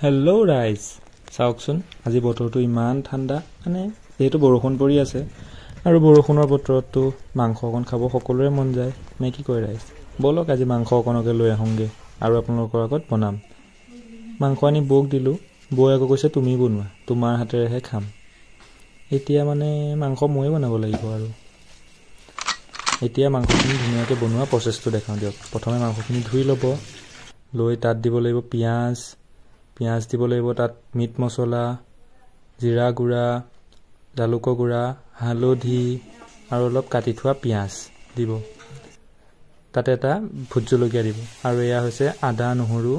Hello' ৰাইজ, চাওকচোন আজি বতৰটো ইমান ঠাণ্ডা, মানে যিহেতু বৰষুণ পৰি আছে আৰু বৰষুণৰ বতৰততো মাংস অকণ খাব সকলোৰে মন যায়। নে কি কয় ৰাইজ? ব'লক আজি মাংস অকণকে লৈ আহোঁগৈ আৰু আপোনালোকৰ আগত বনাম। মাংস আনি বৌক দিলোঁ, বৌয়ে আকৌ কৈছে তুমি বনোৱা, তোমাৰ হাতেৰেহে খাম। এতিয়া মানে মাংস ময়ে বনাব লাগিব আৰু এতিয়া মাংসখিনি ধুনীয়াকৈ বনোৱা প্ৰচেছটো দেখাওঁ দিয়ক। প্ৰথমে মাংসখিনি ধুই ল'ব, লৈ তাত দিব লাগিব পিঁয়াজ দিব লাগিব, তাত মিট মছলা, জিৰা গুড়া, জালুকৰ গুড়া, হালধি আৰু অলপ কাটি থোৱা পিঁয়াজ দিব। তাতে এটা ভোট জলকীয়া দিব আৰু এয়া হৈছে আদা নহৰু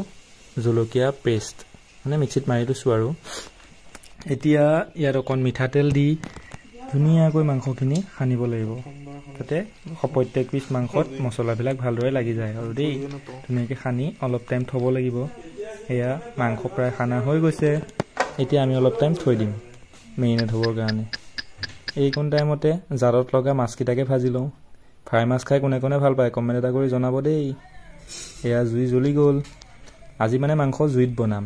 জলকীয়া পেষ্ট, মানে মিক্সিত মাৰি লৈছোঁ। আৰু এতিয়া ইয়াত অকণ মিঠাতেল দি ধুনীয়াকৈ মাংসখিনি সানিব লাগিব, যাতে প্ৰত্যেক পিচ মাংসত মছলাবিলাক ভালদৰে লাগি যায় আৰু দেই। ধুনীয়াকৈ সানি অলপ টাইম থ'ব লাগিব। এয়া মাংস প্ৰায় সানা হৈ গৈছে। এতিয়া আমি অলপ টাইম থৈ দিম মেৰিনেট হ'বৰ কাৰণে। এইকণ টাইমতে জালত লগা মাছকেইটাকে ভাজি লওঁ। ফ্ৰাই মাছ খাই কোনে কোনে ভাল পায় কমেণ্ট এটা কৰি জনাব দেই। এয়া জুই জ্বলি গ'ল। আজি মানে মাংস জুইত বনাম,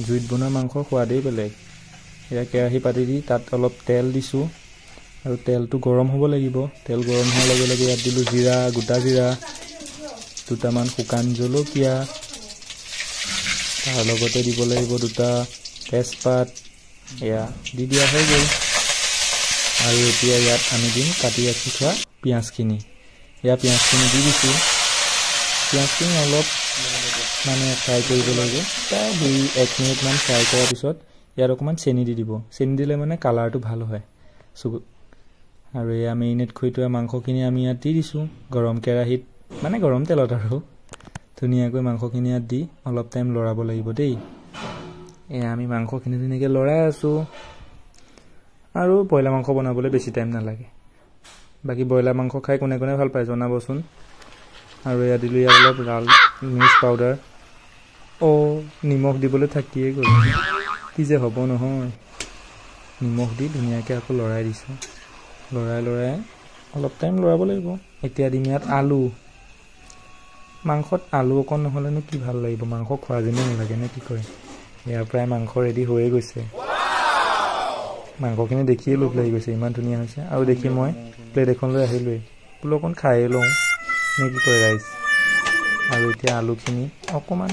জুইত বনোৱা মাংসৰ সোৱাদেই বেলেগ। এয়া কেৰাহী পাতি দি তাত অলপ তেল দিছোঁ আৰু তেলটো গৰম হ'ব লাগিব। তেল গৰম হোৱাৰ লগে লগে ইয়াত দিলোঁ জিৰা, গোটা জিৰা, দুটামান শুকান জলকীয়া, তাৰ লগতে দিব লাগিব দুটা তেজপাত। এয়া দি দিয়া হৈ গ'ল। আৰু এতিয়া ইয়াত আমি দিম কাটি ৰাখি থোৱা পিঁয়াজখিনি। এয়া পিঁয়াজখিনি দি দিছোঁ। পিঁয়াজখিনি অলপ মানে ফ্ৰাই কৰিব লাগিব, প্ৰায় 2-1 মিনিটমান ফ্ৰাই কৰাৰ পিছত ইয়াত অকণমান চেনি দি দিব। চেনি দিলে মানে কালাৰটো ভাল হয়। আৰু এয়া মেৰিনেট কৰি থোৱা মাংসখিনি আমি ইয়াত দি দিছোঁ গৰম কেৰাহীত, মানে গৰম তেলত আৰু ধুনীয়াকৈ মাংসখিনি ইয়াত দি অলপ টাইম লৰাব লাগিব দেই। এয়া আমি মাংসখিনি ধুনীয়াকৈ লৰাই আছোঁ। আৰু ব্ৰইলাৰ মাংস বনাবলৈ বেছি টাইম নালাগে। বাকী ব্ৰইলাৰ মাংস খাই কোনে কোনে ভাল পায় জনাবচোন। আৰু এয়া দিলোঁ ইয়াত অলপ লাল মিৰ্চ পাউডাৰ। নিমখ দিবলৈ থাকিয়ে গ'ল, কি যে হ'ব নহয়। নিমখ দি ধুনীয়াকৈ আকৌ লৰাই দিছোঁ। লৰাই অলপ টাইম লৰাব লাগিব। এতিয়া দিম ইয়াত আলু। মাংসত আলু অকণ নহ'লেনো কি ভাল লাগিব, মাংস খোৱা যেনেই নালাগে নে কি কয়। এয়া প্ৰায় মাংস ৰেডি হৈয়ে গৈছে। মাংসখিনি দেখিয়ে লোভ লাগি গৈছে, ইমান ধুনীয়া হৈছে। আৰু দেখি মই প্লেট এখন লৈ আহিলোঁৱেই, বোলো অকণ খায়ে লওঁ নে কি কয় ৰাইজ। আৰু এতিয়া আলুখিনি অকণমান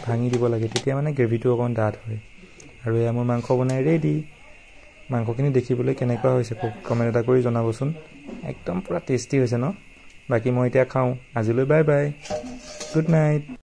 ভাঙি দিব লাগে, তেতিয়া মানে গ্ৰেভিটো অকণ ডাঠ হয়। আৰু এয়া মোৰ মাংস বনাই ৰেডি। মাংসখিনি দেখিবলৈ কেনেকুৱা হৈছে কমেণ্ট এটা কৰি জনাবচোন। একদম পূৰা টেষ্টি হৈছে ন। বাকী মই এতিয়া খাওঁ। আজিলৈ বাই বাই, গুড নাইট।